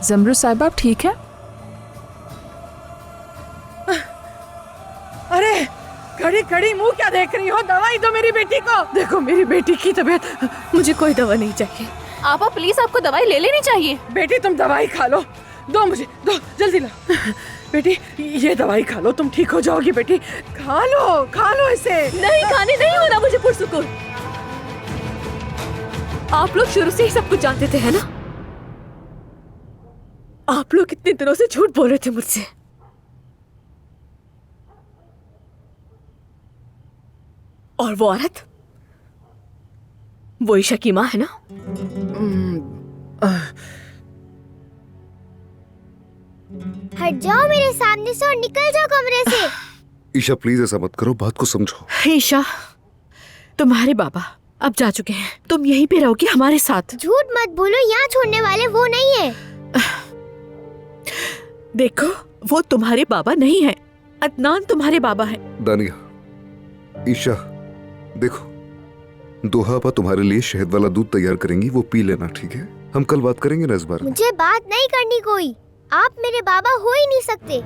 जमरू साहिबा आप ठीक है? अरे खड़ी खड़ी मुंह क्या देख रही हो? दवाई दो मेरी बेटी को। देखो मेरी बेटी की तबीयत, मुझे कोई दवा नहीं चाहिए। आपा प्लीज, आपको दवाई ले लेनी चाहिए। बेटी तुम दवाई खा लो, दो मुझे, दो जल्दी ला। बेटी ये दवाई खा लो, तुम ठीक हो जाओगी बेटी। खा लो इसे। नहीं खाने नहीं हो रहा मुझे पुरसुकून। आप लोग शुरू से ही सब कुछ जानते थे, है ना? आप लोग इतने दिनों से झूठ बोल रहे थे मुझसे। और वो औरत, वो ईशा की माँ है ना? हट जाओ मेरे सामने से और निकल जाओ कमरे से। ईशा प्लीज ऐसा मत करो, बात को समझो। ईशा, तुम्हारे बाबा अब जा चुके हैं, तुम यहीं पे रहोगी हमारे साथ। झूठ मत बोलो, यहाँ छोड़ने वाले वो नहीं है। देखो वो तुम्हारे बाबा नहीं है, अदनान तुम्हारे बाबा है। दानिया, ईशा देखो, दोहा आपा तुम्हारे लिए शहद वाला दूध तैयार करेंगी, वो पी लेना, ठीक है? हम कल बात करेंगे ना इस बारे में। मुझे बात नहीं करनी कोई, आप मेरे बाबा हो ही नहीं सकते।